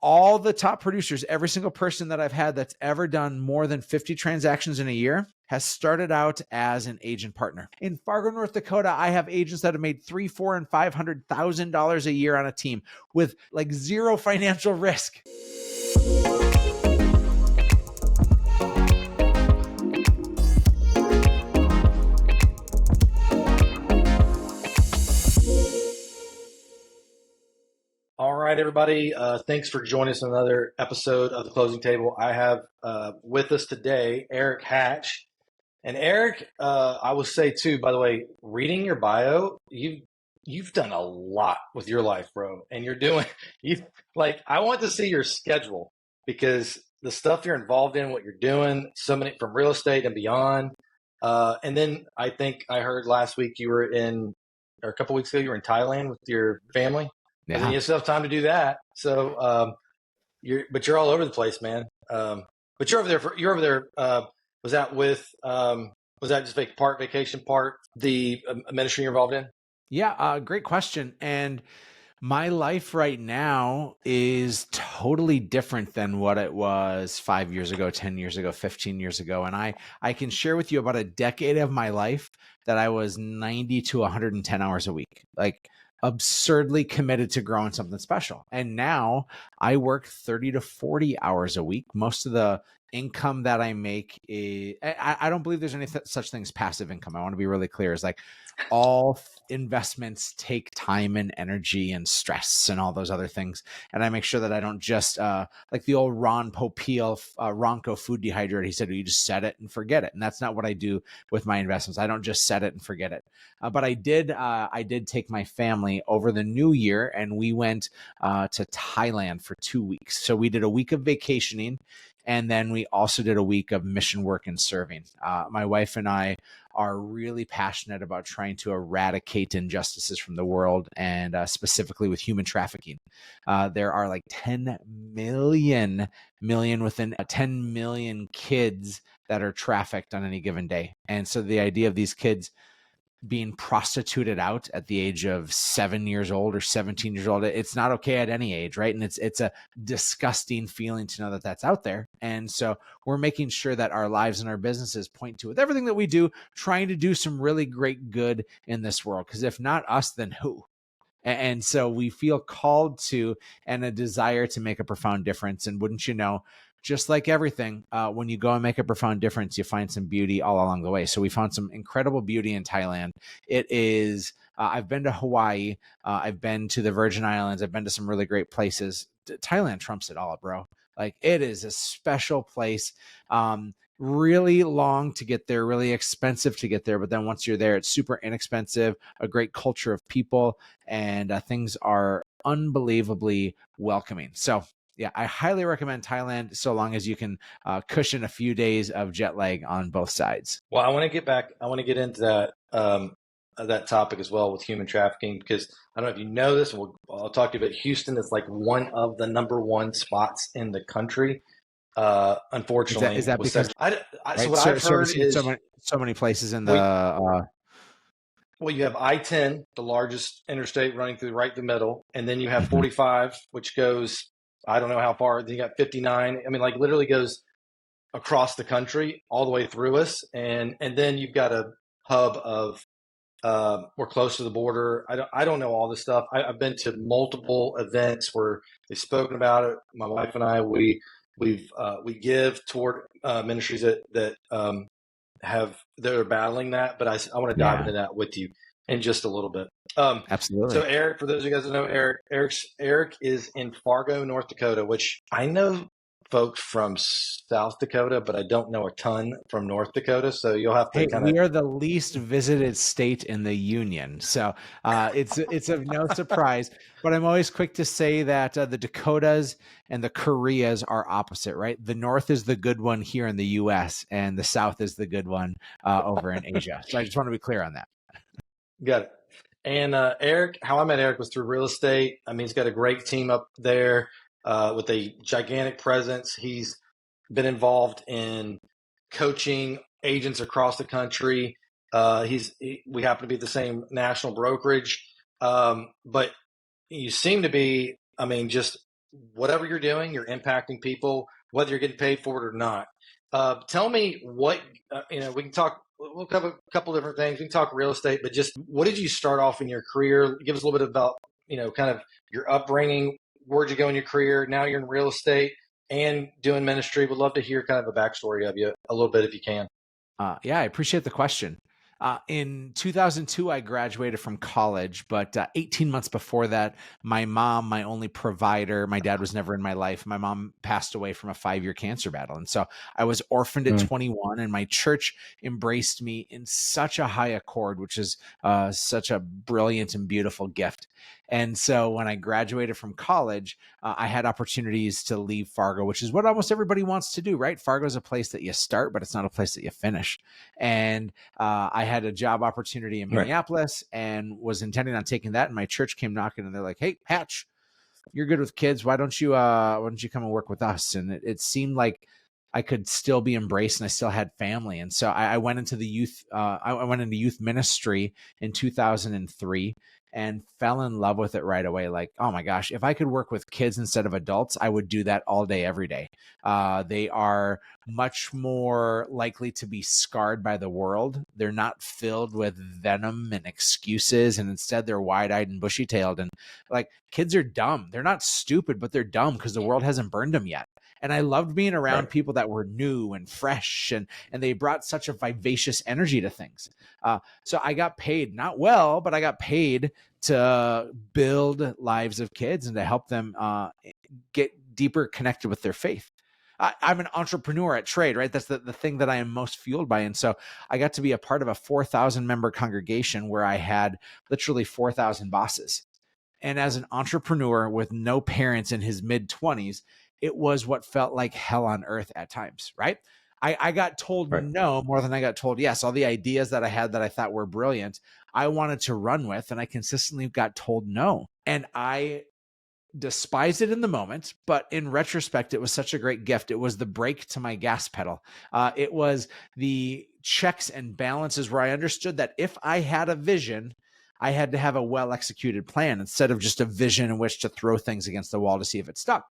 all the top producers, every single person that I've had that's ever done more than 50 transactions in a year has started out as an agent partner. In Fargo, North Dakota, I have agents that have made $300,000, $400,000, and $500,000 a year on a team with like zero financial risk. All right, everybody. Thanks for joining us on another episode of The Closing Table. I have with us today Erik Hatch. And Erik, I will say too, by the way, reading your bio, you've done a lot with your life, bro. And I want to see your schedule because the stuff you're involved in, what you're doing, so many from real estate and beyond. And then I think I heard last week or a couple weeks ago, you were in Thailand with your family. Yeah. And then you still have time to do that. So, you're all over the place, man. But you're over there. Was that just vacation part, the ministry you're involved in? Yeah. Great question. And my life right now is totally different than what it was 5 years ago, 10 years ago, 15 years ago. And I can share with you about a decade of my life that I was 90 to 110 hours a week. Like, absurdly committed to growing something special. And now I work 30 to 40 hours a week. Most of the income that I make I don't believe there's any such thing as passive income. I want to be really clear. It's like all investments take time and energy and stress and all those other things. And I make sure that I don't just, like the old Ron Popeil, Ronco food dehydrator, he said, you just set it and forget it. And that's not what I do with my investments. I don't just set it and forget it. But I did take my family over the new year and we went to Thailand for 2 weeks. So we did a week of vacationing. And then we also did a week of mission work and serving. My wife and I are really passionate about trying to eradicate injustices from the world, and specifically with human trafficking. There are like 10 million kids that are trafficked on any given day. And so the idea of these kids being prostituted out at the age of 7 years old or 17 years old, it's not okay at any age, right? And it's a disgusting feeling to know that that's out there. And so we're making sure that our lives and our businesses point to, with everything that we do, trying to do some really great good in this world. Because if not us, then who? And so we feel called to, and a desire to make a profound difference. And wouldn't you know, just like everything, when you go and make a profound difference, you find some beauty all along the way. So we found some incredible beauty in Thailand. It is, I've been to Hawaii. I've been to the Virgin Islands. I've been to some really great places. Thailand trumps it all, bro. Like, it is a special place. Really long to get there, really expensive to get there. But then once you're there, it's super inexpensive, a great culture of people, and things are unbelievably welcoming. So yeah, I highly recommend Thailand, so long as you can cushion a few days of jet lag on both sides. Well, I want to get into that topic as well with human trafficking, because I don't know if you know this, and I'll talk to you about Houston. Is like one of the number one spots in the country. Unfortunately, is that because right? So what I've heard is so many places in the. Well, you have I-10, the largest interstate running through right in the middle, and then you have 45, which goes, I don't know how far. Then you got 59. I mean, like, literally goes across the country all the way through us, and then you've got a hub of we're close to the border. I don't know all this stuff. I've been to multiple events where they've spoken about it. My wife and I, we give toward ministries that are battling that. But I want to dive into that with you in just a little bit. Absolutely. So Erik, for those of you guys that know Erik is in Fargo, North Dakota, which I know folks from South Dakota, but I don't know a ton from North Dakota. So you'll have to we are the least visited state in the union. So it's of no surprise, but I'm always quick to say that the Dakotas and the Koreas are opposite, right? The North is the good one here in the US, and the South is the good one over in Asia. So I just want to be clear on that. Got it. And Erik, how I met Erik was through real estate. I mean, he's got a great team up there with a gigantic presence. He's been involved in coaching agents across the country. We happen to be at the same national brokerage, but you seem to be, I mean, just whatever you're doing, you're impacting people, whether you're getting paid for it or not. Tell me what, we can talk, we'll cover a couple different things. We can talk real estate, but just what did you start off in your career? Give us a little bit about, kind of your upbringing. Where'd you go in your career? Now you're in real estate and doing ministry. Would love to hear kind of a backstory of you a little bit if you can. Yeah, I appreciate the question. In 2002, I graduated from college, but 18 months before that, my mom, my only provider, my dad was never in my life. My mom passed away from a 5-year cancer battle. And so I was orphaned at 21, and my church embraced me in such a high accord, which is such a brilliant and beautiful gift. And so when I graduated from college, I had opportunities to leave Fargo, which is what almost everybody wants to do, right? Fargo is a place that you start, but it's not a place that you finish. And I had a job opportunity in Minneapolis and was intending on taking that. And my church came knocking, and they're like, "Hey, Hatch, you're good with kids. Why don't you come and work with us?" And it seemed like I could still be embraced, and I still had family. And so I went into the youth. I went into youth ministry in 2003 and fell in love with it right away. Like, oh my gosh, if I could work with kids instead of adults, I would do that all day, every day. They are much more likely to be scarred by the world. They're not filled with venom and excuses, and instead they're wide-eyed and bushy-tailed. And like, kids are dumb. They're not stupid, but they're dumb because the world hasn't burned them yet. And I loved being around people that were new and fresh, and they brought such a vivacious energy to things. So I got paid, not well, but I got paid to build lives of kids and to help them get deeper connected with their faith. I'm an entrepreneur at trade, right? That's the thing that I am most fueled by. And so I got to be a part of a 4,000 member congregation where I had literally 4,000 bosses. And as an entrepreneur with no parents in his mid-20s, it was what felt like hell on earth at times, right? I got told no more than I got told yes. All the ideas that I had that I thought were brilliant, I wanted to run with, and I consistently got told no. And I despised it in the moment, but in retrospect, it was such a great gift. It was the brake to my gas pedal. It was the checks and balances where I understood that if I had a vision, I had to have a well-executed plan instead of just a vision in which to throw things against the wall to see if it stuck.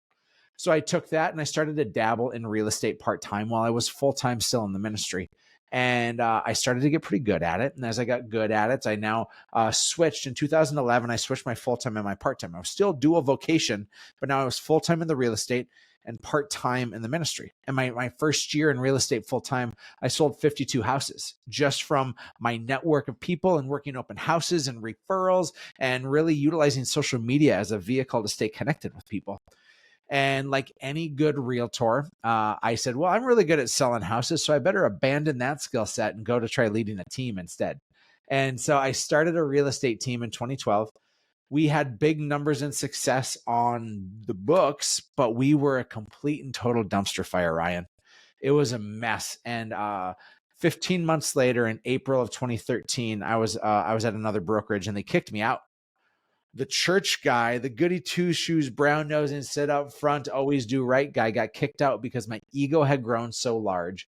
So I took that and I started to dabble in real estate part-time while I was full-time still in the ministry. And I started to get pretty good at it. And as I got good at it, I now switched. In 2011, I switched my full-time and my part-time. I was still dual vocation, but now I was full-time in the real estate and part-time in the ministry. And my first year in real estate full-time, I sold 52 houses just from my network of people and working open houses and referrals and really utilizing social media as a vehicle to stay connected with people. And like any good realtor, I said, well, I'm really good at selling houses, so I better abandon that skill set and go to try leading a team instead. And so I started a real estate team in 2012. We had big numbers and success on the books, but we were a complete and total dumpster fire, Ryan. It was a mess. And 15 months later, in April of 2013, I was at another brokerage, and they kicked me out. The church guy, the goody two shoes, brown nose and sit up front, always do right guy, got kicked out because my ego had grown so large.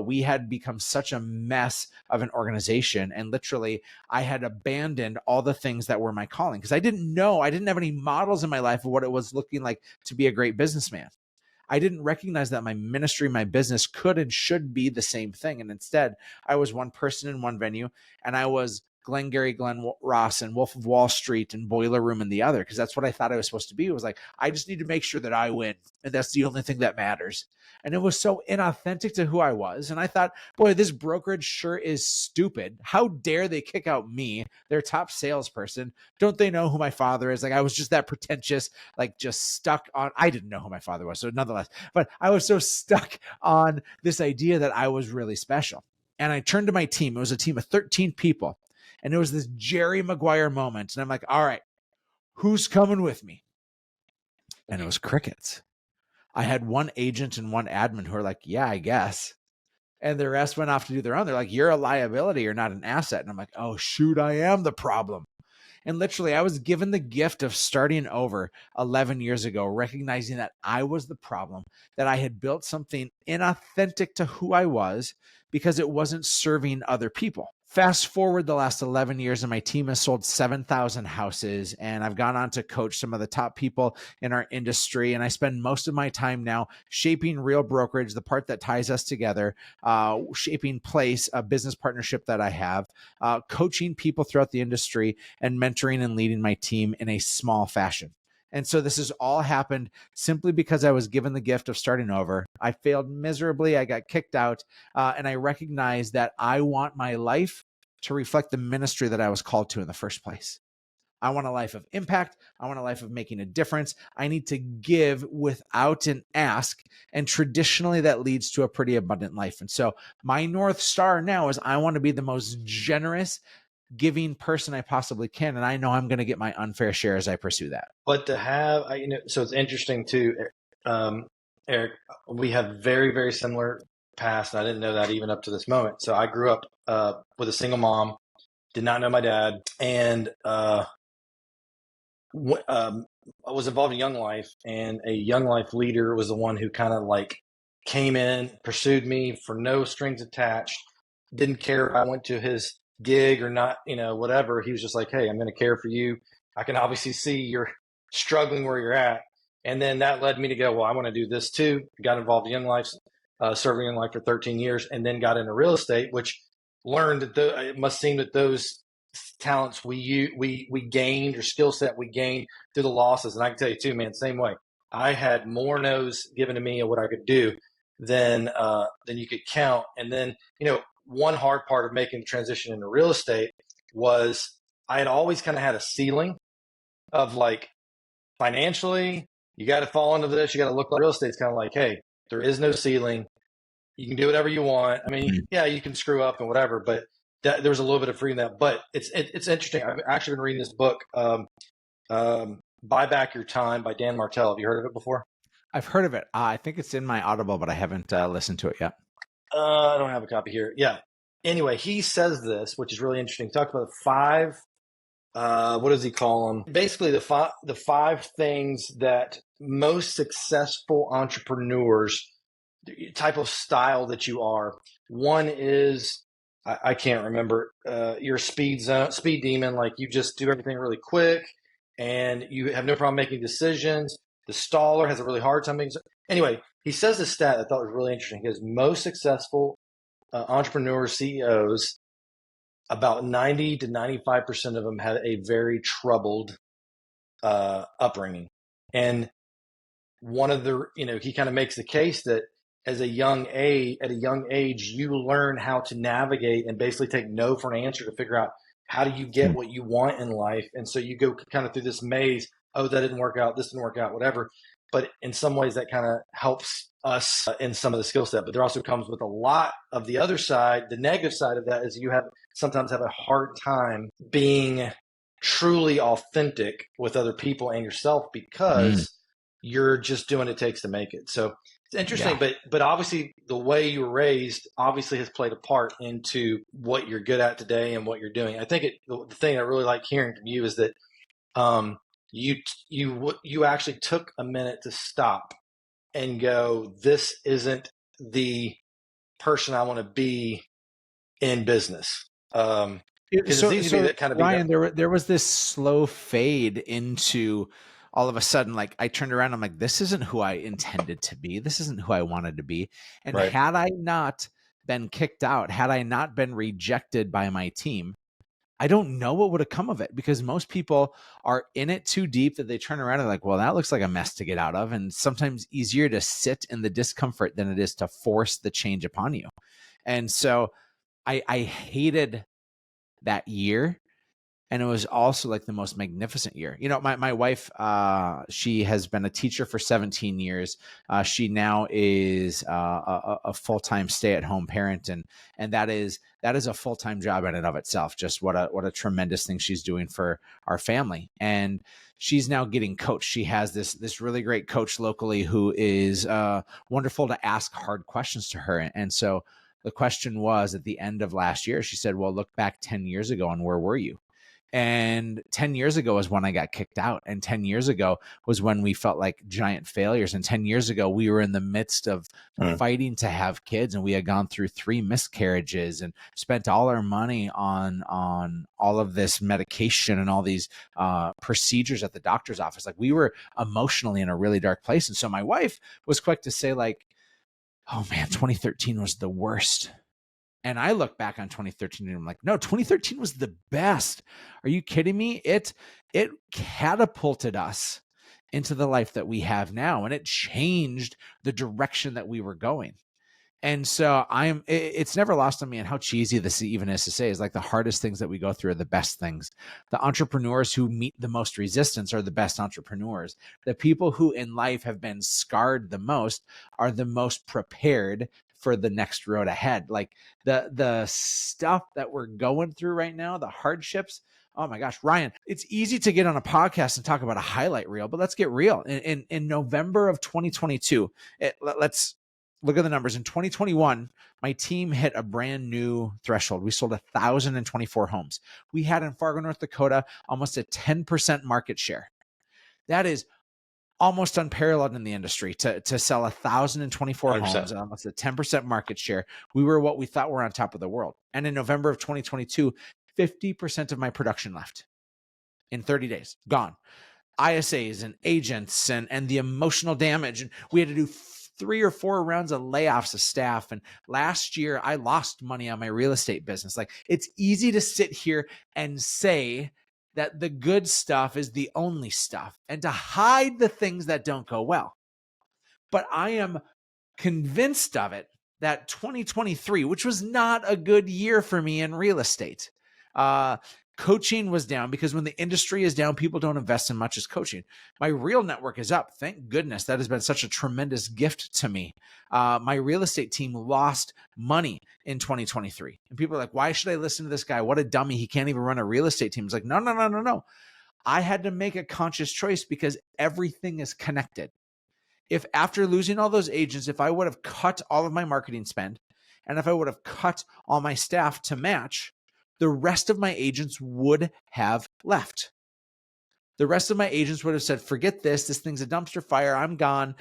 We had become such a mess of an organization. And literally, I had abandoned all the things that were my calling because I didn't have any models in my life of what it was looking like to be a great businessman. I didn't recognize that my ministry, my business could and should be the same thing. And instead, I was one person in one venue, and I was Glengarry Glen Ross and Wolf of Wall Street and Boiler Room in the other, because that's what I thought I was supposed to be. It was like, I just need to make sure that I win, and that's the only thing that matters. And it was so inauthentic to who I was. And I thought, boy, this brokerage sure is stupid. How dare they kick out me, their top salesperson? Don't they know who my father is? Like, I was just that pretentious, like just stuck on, I didn't know who my father was. So nonetheless, but I was so stuck on this idea that I was really special. And I turned to my team. It was a team of 13 people. And it was this Jerry Maguire moment. And I'm like, all right, who's coming with me? And it was crickets. I had one agent and one admin who were like, yeah, I guess. And the rest went off to do their own. They're like, you're a liability, you're not an asset. And I'm like, oh, shoot, I am the problem. And literally, I was given the gift of starting over 11 years ago, recognizing that I was the problem, that I had built something inauthentic to who I was because it wasn't serving other people. Fast forward the last 11 years, and my team has sold 7,000 houses, and I've gone on to coach some of the top people in our industry. And I spend most of my time now shaping Real Brokerage, the part that ties us together, shaping Place, a business partnership that I have, coaching people throughout the industry, and mentoring and leading my team in a small fashion. And so this has all happened simply because I was given the gift of starting over. I failed miserably. I got kicked out. And I recognized that I want my life to reflect the ministry that I was called to in the first place. I want a life of impact. I want a life of making a difference. I need to give without an ask. And traditionally, that leads to a pretty abundant life. And so my North Star now is I want to be the most generous, giving person I possibly can. And I know I'm going to get my unfair share as I pursue that. But to have, so it's interesting too, Erik, we have very, very similar past. And I didn't know that even up to this moment. So I grew up with a single mom, did not know my dad, and I was involved in Young Life, and a Young Life leader was the one who kind of like came in, pursued me for no strings attached, didn't care if I went to his gig or not, whatever. He was just like, hey, I'm going to care for you. I can obviously see you're struggling where you're at. And then that led me to go, well, I want to do this too. Got involved in Young Life, serving Young Life for 13 years, and then got into real estate, which learned that it must seem that those talents we gained, or skill set we gained through the losses. And I can tell you too, man, same way. I had more no's given to me of what I could do than you could count. And then, one hard part of making the transition into real estate was I had always kind of had a ceiling of like, financially, you got to fall into this. You got to look like real estate's kind of like, hey, there is no ceiling. You can do whatever you want. I mean, yeah, you can screw up and whatever, but there was a little bit of freedom in that. But it's interesting. I've actually been reading this book, Buy Back Your Time by Dan Martell. Have you heard of it before? I've heard of it. I think it's in my Audible, but I haven't listened to it yet. I don't have a copy here. Yeah. Anyway, he says this, which is really interesting. He talks about the five, what does he call them? Basically, the five things that most successful entrepreneurs, type of style that you are. One is, I can't remember, your speed demon, like you just do everything really quick and you have no problem making decisions. The staller has a really hard time making. Anyway, he says this stat I thought was really interesting. He goes, most successful entrepreneurs, CEOs, about 90 to 95% of them had a very troubled upbringing. And one of the, he kind of makes the case that at a young age, you learn how to navigate and basically take no for an answer to figure out how do you get what you want in life. And so you go kind of through this maze. Oh, that didn't work out. This didn't work out, whatever. But in some ways that kind of helps us in some of the skill set. But there also comes with a lot of the other side. The negative side of that is you sometimes have a hard time being truly authentic with other people and yourself because you're just doing what it takes to make it. So it's interesting, but obviously the way you were raised obviously has played a part into what you're good at today and what you're doing. I think the thing I really like hearing from you is that you actually took a minute to stop and go, this isn't the person I want to be in business. It's easy to be that kind of Ryan, there was this slow fade into all of a sudden, like I turned around, I'm like, this isn't who I intended to be. This isn't who I wanted to be. And had I not been kicked out, had I not been rejected by my team, I don't know what would have come of it, because most people are in it too deep that they turn around and like, well, that looks like a mess to get out of. And sometimes easier to sit in the discomfort than it is to force the change upon you. And so I hated that year. And it was also like the most magnificent year. My wife, she has been a teacher for 17 years. She now is a full-time stay-at-home parent. And that is a full-time job in and of itself. Just what a tremendous thing she's doing for our family. And she's now getting coached. She has this really great coach locally who is wonderful to ask hard questions to her. And so the question was, at the end of last year, she said, well, look back 10 years ago and where were you? And 10 years ago was when I got kicked out. And 10 years ago was when we felt like giant failures. And 10 years ago, we were in the midst of fighting to have kids, and we had gone through 3 miscarriages and spent all our money on all of this medication and all these procedures at the doctor's office. Like, we were emotionally in a really dark place. And so my wife was quick to say, like, oh man, 2013 was the worst. And I look back on 2013 and I'm like, no, 2013 was the best. Are you kidding me? It catapulted us into the life that we have now, and it changed the direction that we were going. And so it's never lost on me, and how cheesy this even is to say, is like the hardest things that we go through are the best things. The entrepreneurs who meet the most resistance are the best entrepreneurs. The people who in life have been scarred the most are the most prepared for the next road ahead. Like the stuff that we're going through right now, the hardships. Oh my gosh, Ryan, it's easy to get on a podcast and talk about a highlight reel, but let's get real. In November of 2022, let's look at the numbers. In 2021, my team hit a brand new threshold. We sold 1,024 homes. We had in Fargo, North Dakota, almost a 10% market share. That is almost unparalleled in the industry to sell 1,024 100%. homes and almost a 10% market share. We were what we thought were on top of the world. And in November of 2022, 50% of my production left in 30 days, gone. ISAs and agents and the emotional damage. And we had to do 3 or 4 rounds of layoffs of staff. And last year I lost money on my real estate business. Like, it's easy to sit here and say that the good stuff is the only stuff and to hide the things that don't go well. But I am convinced of it that 2023, which was not a good year for me in real estate, coaching was down, because when the industry is down, people don't invest in much as coaching. My real network is up. Thank goodness. That has been such a tremendous gift to me. My real estate team lost money in 2023. And people are like, why should I listen to this guy? What a dummy. He can't even run a real estate team. It's like, no. I had to make a conscious choice because everything is connected. If after losing all those agents, if I would have cut all of my marketing spend, and if I would have cut all my staff to match, the rest of my agents would have left. The rest of my agents would have said, forget this. This thing's a dumpster fire. I'm gone.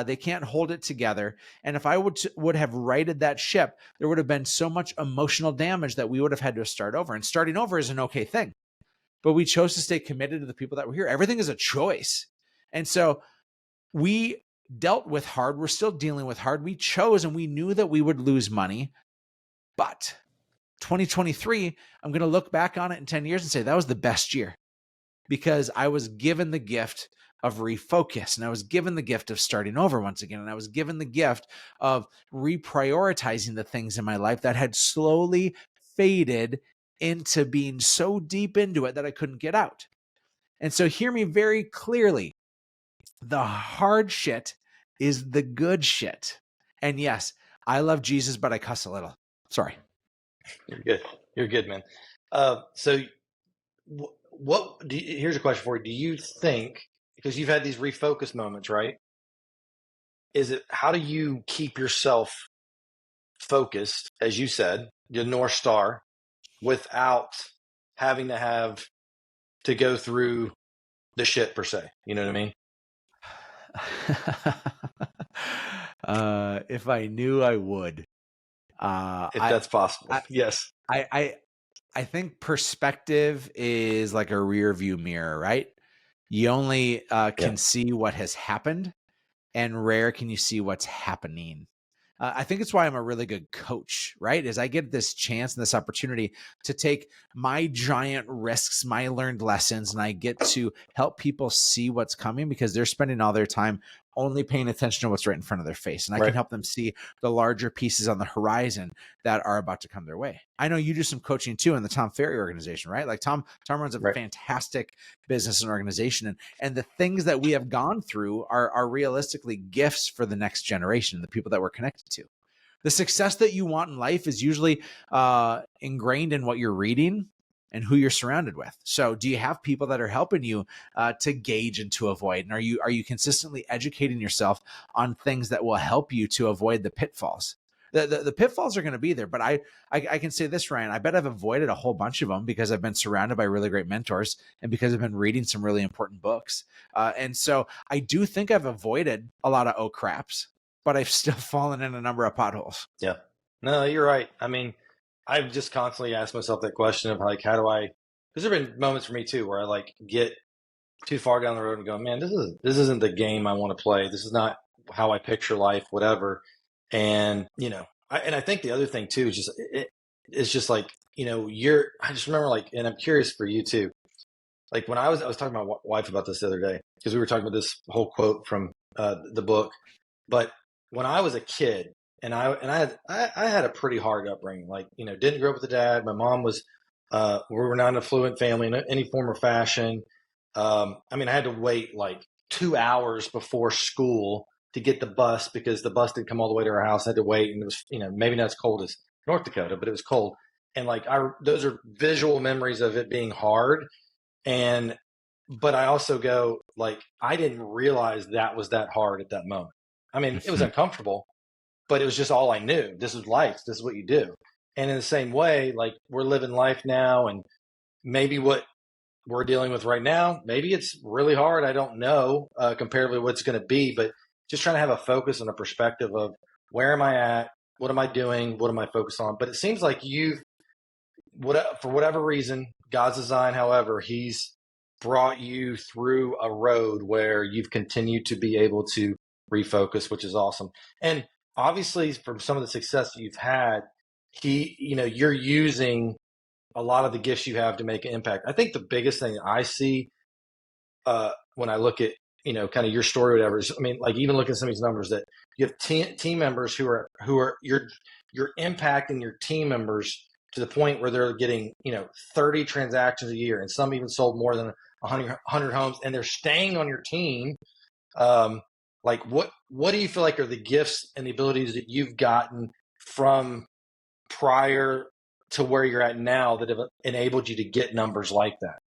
They can't hold it together. And if I would have righted that ship, there would have been so much emotional damage that we would have had to start over. And starting over is an okay thing. But we chose to stay committed to the people that were here. Everything is a choice. And so we dealt with hard. We're still dealing with hard. We chose, and we knew that we would lose money. But 2023, I'm going to look back on it in 10 years and say that was the best year, because I was given the gift of refocus, and I was given the gift of starting over once again. And I was given the gift of reprioritizing the things in my life that had slowly faded into being so deep into it that I couldn't get out. And so hear me very clearly. The hard shit is the good shit. And yes, I love Jesus, but I cuss a little. Sorry. You're good. You're good, man. So here's a question for you. Do you think, because you've had these refocus moments, right? How do you keep yourself focused, as you said, the North Star, without having to go through the shit per se? You know what I mean? If I knew, I would. If that's possible. Yes. I think perspective is like a rear view mirror, right? You only can see what has happened, and rare can you see what's happening. I think it's why I'm a really good coach, right? Is I get this chance and this opportunity to take my giant risks, my learned lessons, and I get to help people see what's coming, because they're spending all their time only paying attention to what's right in front of their face. And I can help them see the larger pieces on the horizon that are about to come their way. I know you do some coaching too in the Tom Ferry organization, right? Like Tom runs a fantastic business and organization. And the things that we have gone through are realistically gifts for the next generation, the people that we're connected to. The success that you want in life is usually ingrained in what you're reading and who you're surrounded with. So do you have people that are helping you to gauge and to avoid? And are you consistently educating yourself on things that will help you to avoid the pitfalls? The pitfalls are going to be there, but I can say this, Ryan, I bet I've avoided a whole bunch of them because I've been surrounded by really great mentors and because I've been reading some really important books. And so I do think I've avoided a lot of oh craps, but I've still fallen in a number of potholes. Yeah. No, you're right. I mean, I've just constantly asked myself that question of like, how do I, because there have been moments for me too, where I like get too far down the road and go, man, this isn't the game I want to play. This is not how I picture life, whatever. And, I think the other thing too is just, it's just like, I just remember like, and I'm curious for you too. Like when I was talking to my wife about this the other day, because we were talking about this whole quote from the book. But when I was a kid, and I had a pretty hard upbringing. Like, didn't grow up with a dad. My mom was, we were not an affluent family in any form or fashion. I had to wait like 2 hours before school to get the bus because the bus didn't come all the way to our house. I had to wait, and it was, maybe not as cold as North Dakota, but it was cold. And like those are visual memories of it being hard. But I also go like, I didn't realize that was that hard at that moment. It was uncomfortable, but it was just all I knew. This is life. This is what you do. And in the same way, like we're living life now, and maybe what we're dealing with right now, maybe it's really hard. I don't know comparatively what it's going to be, but just trying to have a focus and a perspective of where am I at? What am I doing? What am I focused on? But it seems like for whatever reason, God's design, however, he's brought you through a road where you've continued to be able to refocus, which is awesome. And obviously from some of the success that you've had, you're using a lot of the gifts you have to make an impact. I think the biggest thing I see when I look at, kind of your story, or whatever, is, like even looking at some of these numbers that you have team members who are you're impacting your team members to the point where they're getting, 30 transactions a year, and some even sold more than 100 homes, and they're staying on your team. Like what do you feel like are the gifts and the abilities that you've gotten from prior to where you're at now that have enabled you to get numbers like that?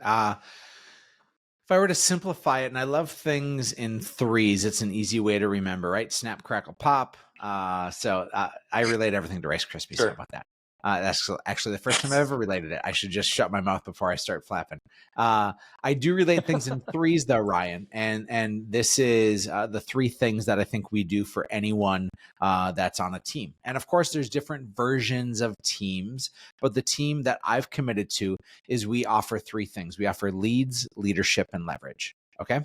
If I were to simplify it, and I love things in threes, it's an easy way to remember, right? Snap, crackle, pop. So I relate everything to Rice Krispies. Sure. How about that? That's actually the first time I ever related it. I should just shut my mouth before I start flapping. I do relate things in threes though, Ryan. And this is the three things that I think we do for anyone that's on a team. And of course, there's different versions of teams, but the team that I've committed to is we offer three things. We offer leads, leadership, and leverage. Okay.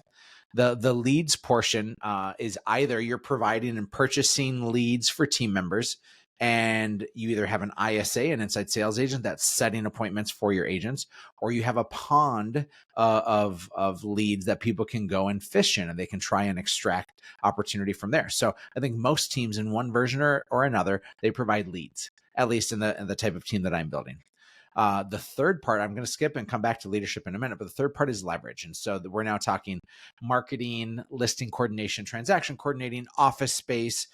The leads portion is either you're providing and purchasing leads for team members, and you either have an ISA, an inside sales agent, that's setting appointments for your agents, or you have a pond of leads that people can go and fish in, and they can try and extract opportunity from there. So I think most teams in one version or another, they provide leads, at least in the type of team that I'm building. The third part, I'm going to skip and come back to leadership in a minute, but the third part is leverage. And so we're now talking marketing, listing coordination, transaction coordinating, office space,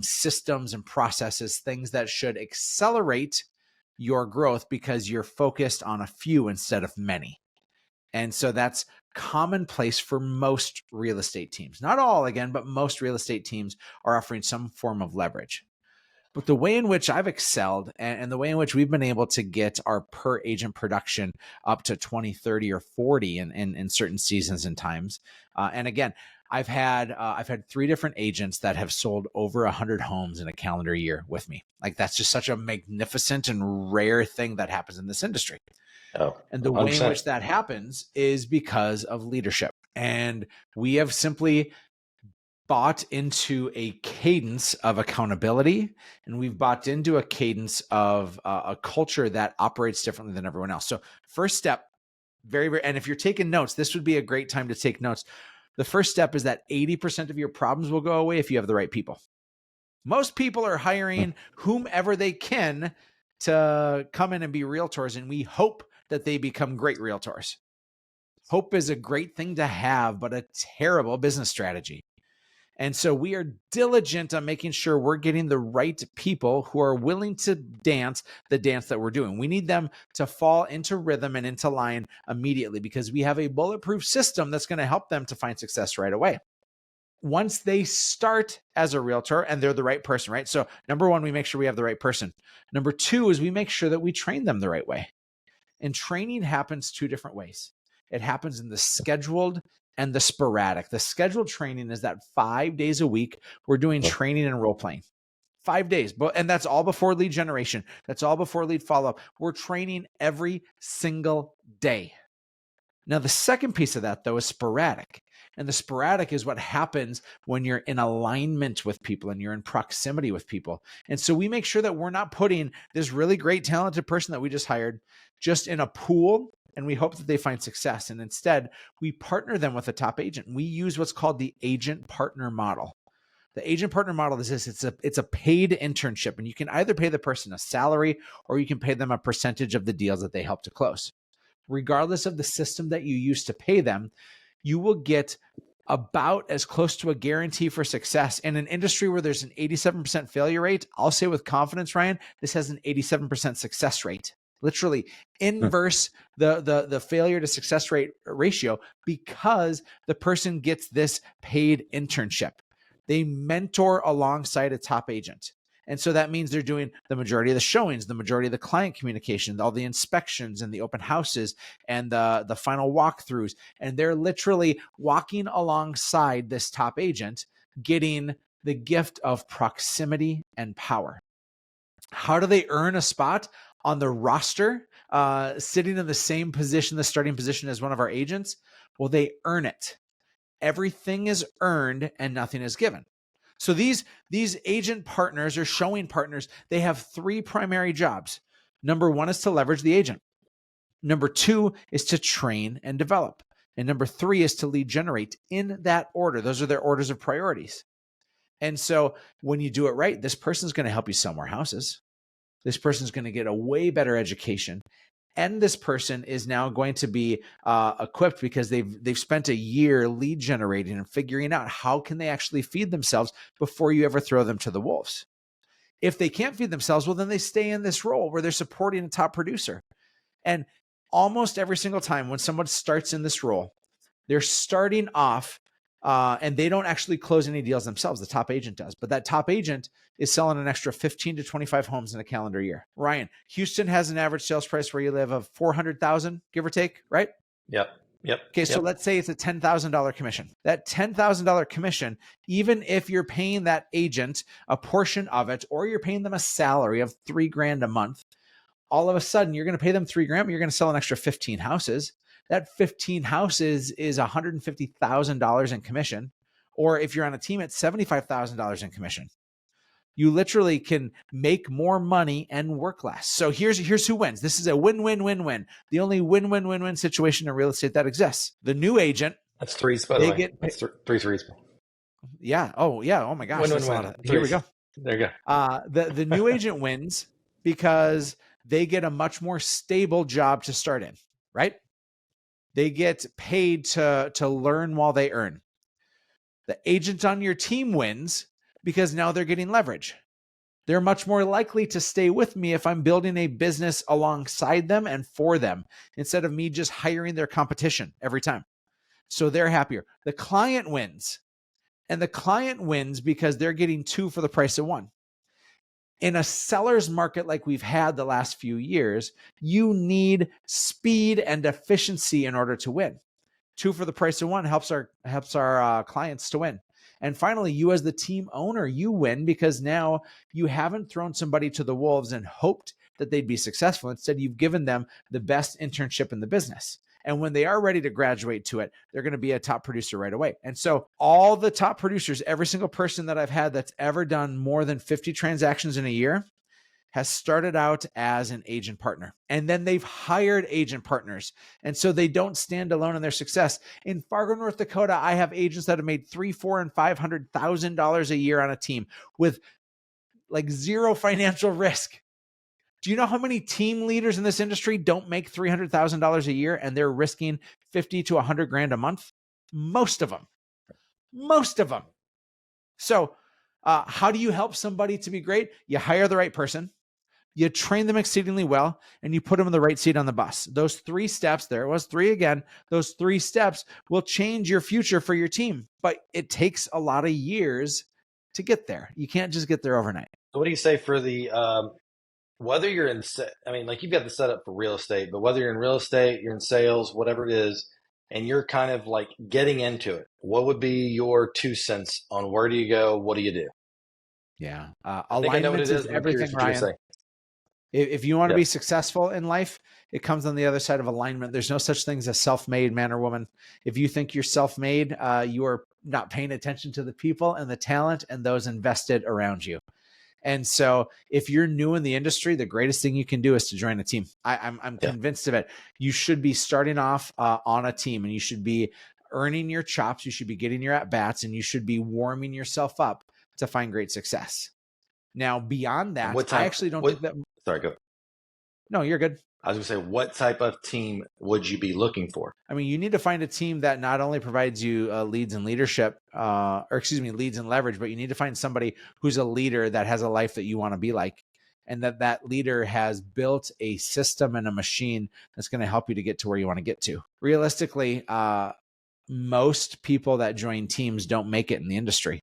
systems and processes, things that should accelerate your growth because you're focused on a few instead of many. And so that's commonplace for most real estate teams. Not all, again, but most real estate teams are offering some form of leverage. But the way in which I've excelled and the way in which we've been able to get our per agent production up to 20, 30, or 40 in certain seasons and times. And again, I've had 3 different agents that have sold over 100 homes in a calendar year with me. Like that's just such a magnificent and rare thing that happens in this industry. Oh, and the 100%. Way in which that happens is because of leadership. And we have simply bought into a cadence of accountability, and we've bought into a cadence of a culture that operates differently than everyone else. So first step, very, and if you're taking notes, this would be a great time to take notes. The first step is that 80% of your problems will go away if you have the right people. Most people are hiring whomever they can to come in and be realtors, and we hope that they become great realtors. Hope is a great thing to have, but a terrible business strategy. And so we are diligent on making sure we're getting the right people who are willing to dance the dance that we're doing. We need them to fall into rhythm and into line immediately because we have a bulletproof system that's going to help them to find success right away. once they start as a realtor and they're the right person, right? So number one, we make sure we have the right person. Number two is we make sure that we train them the right way. And training happens two different ways. It happens in the scheduled and the sporadic. The scheduled training is that 5 days a week, we're doing training and role playing. 5 days, and that's all before lead generation. That's all before lead follow-up. We're training every single day. Now, the second piece of that, though, is sporadic. And the sporadic is what happens when you're in alignment with people and you're in proximity with people. And so we make sure that we're not putting this really great, talented person that we just hired just in a pool and we hope that they find success. And instead, we partner them with a top agent. We use what's called the agent partner model. The agent partner model is this: it's a paid internship, and you can either pay the person a salary or you can pay them a percentage of the deals that they help to close. Regardless of the system that you use to pay them, you will get about as close to a guarantee for success. In an industry where there's an 87% failure rate, I'll say with confidence, Ryan, this has an 87% success rate. Literally inverse the failure to success rate ratio, because the person gets this paid internship. They mentor alongside a top agent. And so that means they're doing the majority of the showings, the majority of the client communication, all the inspections and the open houses and the final walkthroughs. And they're literally walking alongside this top agent, getting the gift of proximity and power. How do they earn a spot on the roster, sitting in the same position, the starting position as one of our agents? Well, they earn it. Everything is earned and nothing is given. So these agent partners or showing partners, they have three primary jobs. Number one is to leverage the agent. Number two is to train and develop. And number three is to lead generate, in that order. Those are their orders of priorities. And so when you do it right, this person's going to help you sell more houses. This person's going to get a way better education. And this person is now going to be equipped because they've spent a year lead generating and figuring out how can they actually feed themselves before you ever throw them to the wolves. If they can't feed themselves, well, then they stay in this role where they're supporting a top producer. And almost every single time when someone starts in this role, they're starting off and they don't actually close any deals themselves. The top agent does, but that top agent is selling an extra 15 to 25 homes in a calendar year. Ryan, Houston has an average sales price where you live of 400,000, give or take, right? Yep. Okay, so let's say it's a $10,000 commission. That $10,000 commission, even if you're paying that agent a portion of it, or you're paying them a salary of $3,000 a month, all of a sudden you're going to pay them $3,000, but you're going to sell an extra 15 houses. That 15 houses is $150,000 in commission. Or if you're on a team, it's $75,000 in commission. You literally can make more money and work less. So here's who wins. This is a win-win-win-win. The only win-win-win-win situation in real estate that exists. The new agent. That's threes, by the way. That's three threes. Yeah. Oh, yeah. Oh my gosh. Win-win-win. Here we go. There you go. The new agent wins because they get a much more stable job to start in, right? They get paid to learn while they earn. The agent on your team wins because now they're getting leverage. They're much more likely to stay with me if I'm building a business alongside them and for them, instead of me just hiring their competition every time. So they're happier. The client wins. And the client wins because they're getting two for the price of one. In a seller's market like we've had the last few years, you need speed and efficiency in order to win. Two for the price of one helps our clients to win. And finally, you as the team owner, you win because now you haven't thrown somebody to the wolves and hoped that they'd be successful. Instead, you've given them the best internship in the business. And when they are ready to graduate to it, they're going to be a top producer right away. And so all the top producers, every single person that I've had that's ever done more than 50 transactions in a year has started out as an agent partner. And then they've hired agent partners. And so they don't stand alone in their success. In Fargo, North Dakota, I have agents that have made $300,000, $400,000, and $500,000 a year on a team with like zero financial risk. Do you know how many team leaders in this industry don't make $300,000 a year and they're risking 50 to 100 grand a month? Most of them. So how do you help somebody to be great? You hire the right person. You train them exceedingly well, and you put them in the right seat on the bus. Those 3 steps, there it was 3 again, those 3 steps will change your future for your team. But it takes a lot of years to get there. You can't just get there overnight. So what do you say for the whether you're in, I mean, like you've got the setup for real estate, but whether you're in real estate, you're in sales, whatever it is, and you're kind of like getting into it, what would be your 2 cents on where do you go? What do you do? Yeah. I think I know what it Alignment is, is but I'm curious everything, what you're going to Ryan. say. If you want to Yep. be successful in life, it comes on the other side of alignment. There's no such thing as a self-made man or woman. If you think you're self-made, you are not paying attention to the people and the talent and those invested around you. And so if you're new in the industry, the greatest thing you can do is to join a team. I'm Yeah. convinced of it. You should be starting off on a team, and you should be earning your chops. You should be getting your at-bats, and you should be warming yourself up to find great success. Now, beyond And that, what I type, actually don't what, think that. sorry, go. No, you're good. I was going to say, what type of team would you be looking for? I mean, you need to find a team that not only provides you leads and leadership, leads and leverage, but you need to find somebody who's a leader that has a life that you want to be like, and that leader has built a system and a machine that's going to help you to get to where you want to get to. Realistically, most people that join teams don't make it in the industry.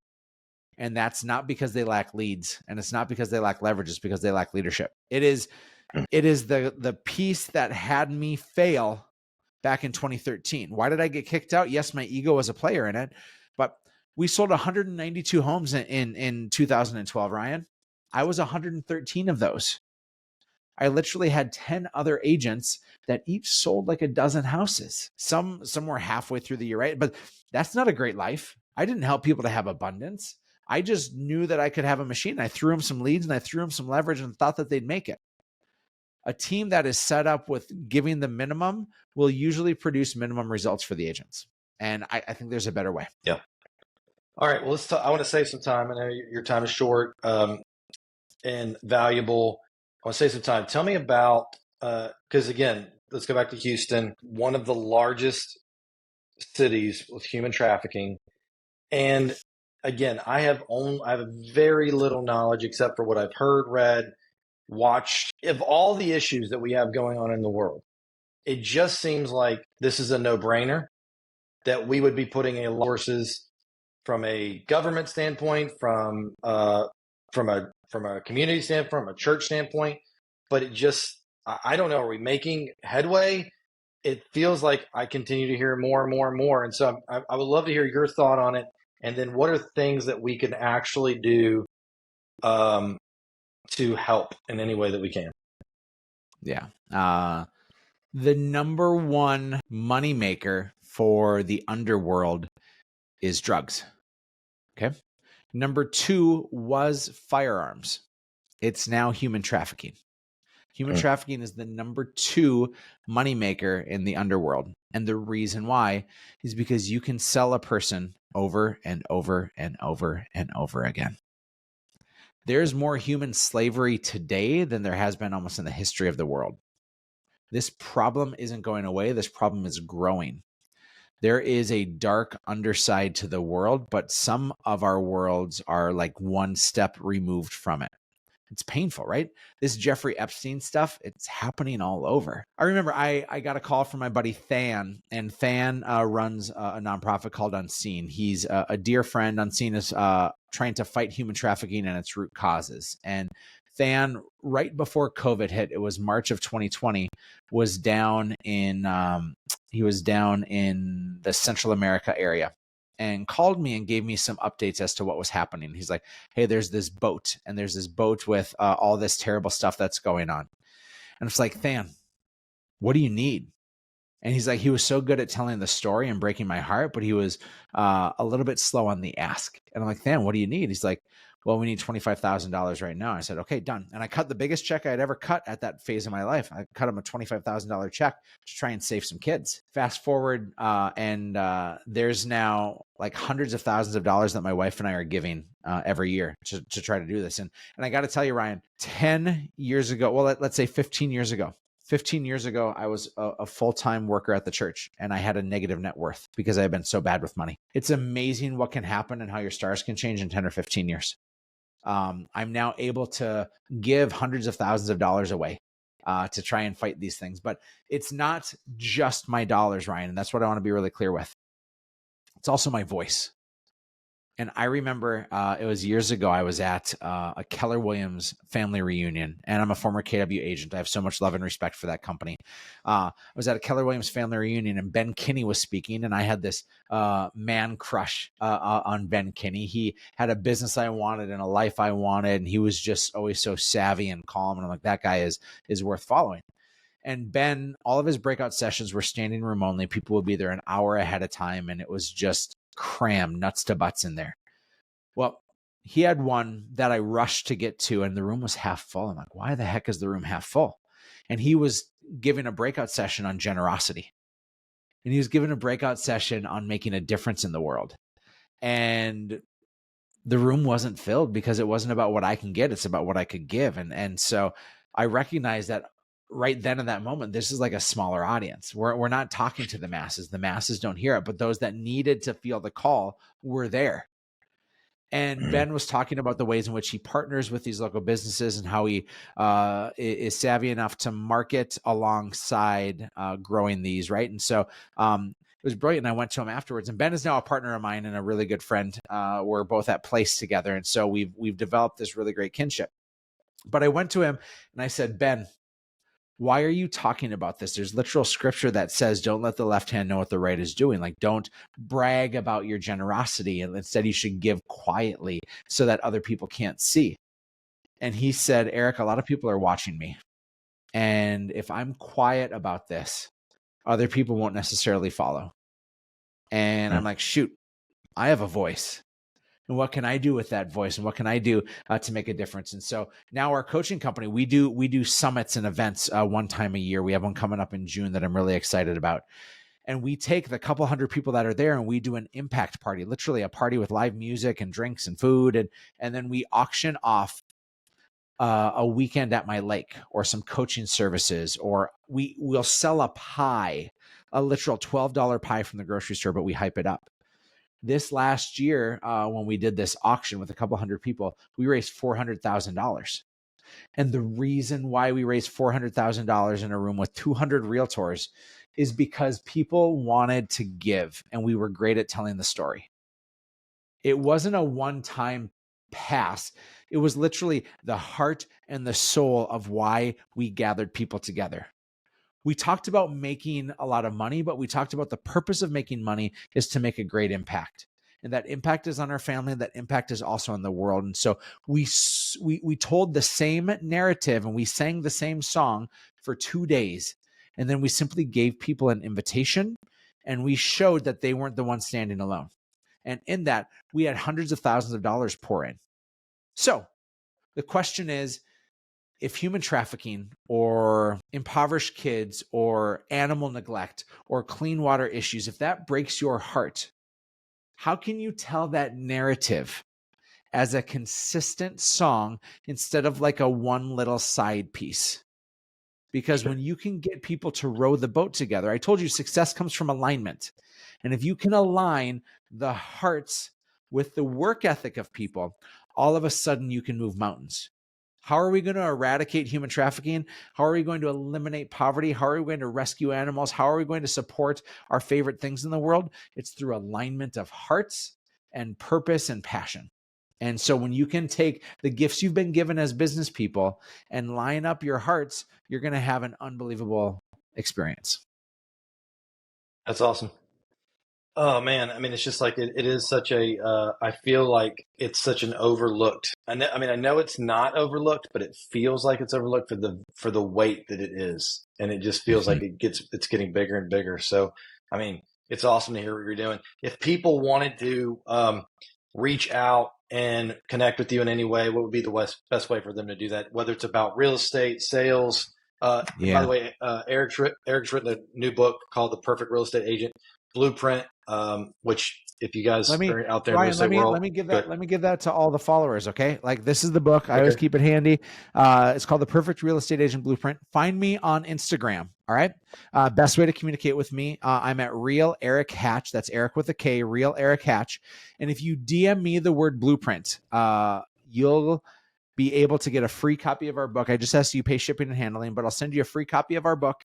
And that's not because they lack leads, and it's not because they lack leverage, it's because they lack leadership. It is the piece that had me fail back in 2013. Why did I get kicked out? Yes, my ego was a player in it, but we sold 192 homes in 2012, Ryan. I was 113 of those. I literally had 10 other agents that each sold like a dozen houses. Some were halfway through the year, right? But that's not a great life. I didn't help people to have abundance. I just knew that I could have a machine. I threw them some leads and I threw them some leverage and thought that they'd make it. A team that is set up with giving the minimum will usually produce minimum results for the agents. And I think there's a better way. Yeah. All right. Well, let's talk. I want to save some time. I know your time is short and valuable. I want to save some time. Tell me about, because again, let's go back to Houston, one of the largest cities with human trafficking. And again, I have very little knowledge except for what I've heard, read, watched of all the issues that we have going on in the world. It just seems like this is a no-brainer that we would be putting a lot of resources from a government standpoint, from a community standpoint, from a church standpoint. But it just, I don't know, are we making headway? It feels like I continue to hear more and more and more. And so I would love to hear your thought on it. And then what are things that we can actually do to help in any way that we can? Yeah. The number one moneymaker for the underworld is drugs. Okay. Number 2 was firearms. It's now human trafficking. Human trafficking is the number 2 moneymaker in the underworld. And the reason why is because you can sell a person over and over and over and over again. There's more human slavery today than there has been almost in the history of the world. This problem isn't going away. This problem is growing. There is a dark underside to the world, but some of our worlds are like one step removed from it. It's painful, right? This Jeffrey Epstein stuff, it's happening all over. I remember I got a call from my buddy Than, and Than runs a nonprofit called Unseen. He's a dear friend. Unseen is trying to fight human trafficking and its root causes. And Than, right before COVID hit, it was March of 2020, was down in the Central America area, and called me and gave me some updates as to what was happening. He's like, hey, there's this boat, and there's this boat with all this terrible stuff that's going on. And it's like, Than, what do you need? And he's like, he was so good at telling the story and breaking my heart, but he was a little bit slow on the ask. And I'm like, Than, what do you need? He's like, well, we need $25,000 right now. I said, okay, done. And I cut the biggest check I'd ever cut at that phase of my life. I cut him a $25,000 check to try and save some kids. Fast forward, and there's now like hundreds of thousands of dollars that my wife and I are giving every year to try to do this. And I got to tell you, Ryan, 10 years ago, well, let's say 15 years ago, 15 years ago, I was a full-time worker at the church, and I had a negative net worth because I had been so bad with money. It's amazing what can happen and how your stars can change in 10 or 15 years. I'm now able to give hundreds of thousands of dollars away to try and fight these things. But it's not just my dollars, Ryan. And that's what I want to be really clear with. It's also my voice. And I remember it was years ago, I was at a Keller Williams family reunion, and I'm a former KW agent. I have so much love and respect for that company. I was at a Keller Williams family reunion, and Ben Kinney was speaking, and I had this man crush on Ben Kinney. He had a business I wanted and a life I wanted, and he was just always so savvy and calm. And I'm like, that guy is worth following. And Ben, all of his breakout sessions were standing room only. People would be there an hour ahead of time, and it was just crammed nuts to butts in there. Well, he had one that I rushed to get to, and the room was half full. I'm like, why the heck is the room half full? And he was giving a breakout session on generosity. And he was giving a breakout session on making a difference in the world. And the room wasn't filled because it wasn't about what I can get. It's about what I could give. And so I recognized that right then in that moment, this is like a smaller audience. We're not talking to the masses. The masses don't hear it, but those that needed to feel the call were there. And Ben was talking about the ways in which he partners with these local businesses and how he is savvy enough to market alongside growing these, right? And so it was brilliant. And I went to him afterwards. And Ben is now a partner of mine and a really good friend. We're both at Place together. And so we've developed this really great kinship. But I went to him and I said, Ben, why are you talking about this? There's literal scripture that says, don't let the left hand know what the right is doing. Like, don't brag about your generosity. And instead you should give quietly so that other people can't see. And he said, Erik, a lot of people are watching me. And if I'm quiet about this, other people won't necessarily follow. And I'm like, shoot, I have a voice. And what can I do with that voice? And what can I do to make a difference? And so now our coaching company, we do summits and events one time a year. We have one coming up in June that I'm really excited about. And we take the couple hundred people that are there and we do an impact party, literally a party with live music and drinks and food. And then we auction off a weekend at my lake or some coaching services, or we'll sell a pie, a literal $12 pie from the grocery store, but we hype it up. This last year, when we did this auction with a couple hundred people, we raised $400,000. And the reason why we raised $400,000 in a room with 200 realtors is because people wanted to give, and we were great at telling the story. It wasn't a one-time pass. It was literally the heart and the soul of why we gathered people together. We talked about making a lot of money, but we talked about the purpose of making money is to make a great impact. And that impact is on our family. That impact is also on the world. And so we told the same narrative and we sang the same song for 2 days. And then we simply gave people an invitation and we showed that they weren't the ones standing alone. And in that, we had hundreds of thousands of dollars pour in. So the question is, if human trafficking or impoverished kids or animal neglect or clean water issues, if that breaks your heart, how can you tell that narrative as a consistent song instead of like a one little side piece? Because when you can get people to row the boat together, I told you success comes from alignment. And if you can align the hearts with the work ethic of people, all of a sudden you can move mountains. How are we going to eradicate human trafficking? How are we going to eliminate poverty? How are we going to rescue animals? How are we going to support our favorite things in the world? It's through alignment of hearts and purpose and passion. And so when you can take the gifts you've been given as business people and line up your hearts, you're going to have an unbelievable experience. That's awesome. Oh man, I mean, it's just like it is such a. I feel like it's such an overlooked. I know it's not overlooked, but it feels like it's overlooked for the weight that it is, and it just feels like it's getting bigger and bigger. So, I mean, it's awesome to hear what you're doing. If people wanted to reach out and connect with you in any way, what would be the best way for them to do that? Whether it's about real estate, sales. By the way, Erik's written a new book called The Perfect Real Estate Agent Blueprint, which if you guys are out there in the real estate world, let me give that to all the followers. Okay. Like, this is the book. I always keep it handy. It's called The Perfect Real Estate Agent Blueprint. Find me on Instagram. All right. Best way to communicate with me. I'm at Real Erik Hatch. That's Erik with a K, Real Erik Hatch. And if you DM me the word blueprint, you'll be able to get a free copy of our book. I just ask you pay shipping and handling, but I'll send you a free copy of our book.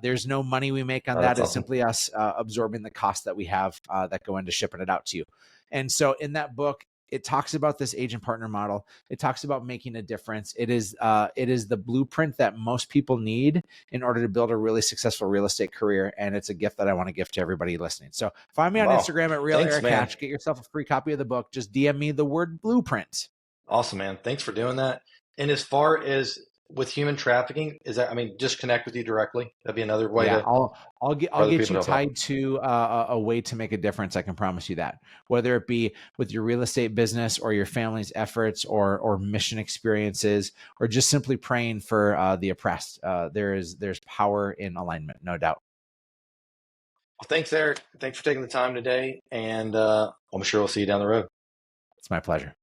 There's no money we make on that. That's It's awesome. simply us absorbing the costs that we have that go into shipping it out to you. And so in that book, it talks about this agent partner model. It talks about making a difference. It is the blueprint that most people need in order to build a really successful real estate career. And it's a gift that I want to give to everybody listening. So find me on Wow. Instagram at Real Thanks, Erik man. Hatch. Get yourself a free copy of the book. Just DM me the word blueprint. Awesome, man. Thanks for doing that. And as far as with human trafficking, is that, I mean, just connect with you directly. That'd be another way Yeah, to I'll get for other you people to help. tied to a way to make a difference. I can promise you that. Whether it be with your real estate business or your family's efforts or mission experiences or just simply praying for the oppressed, there's power in alignment, no doubt. Well, thanks, Erik. Thanks for taking the time today. And I'm sure we'll see you down the road. It's my pleasure.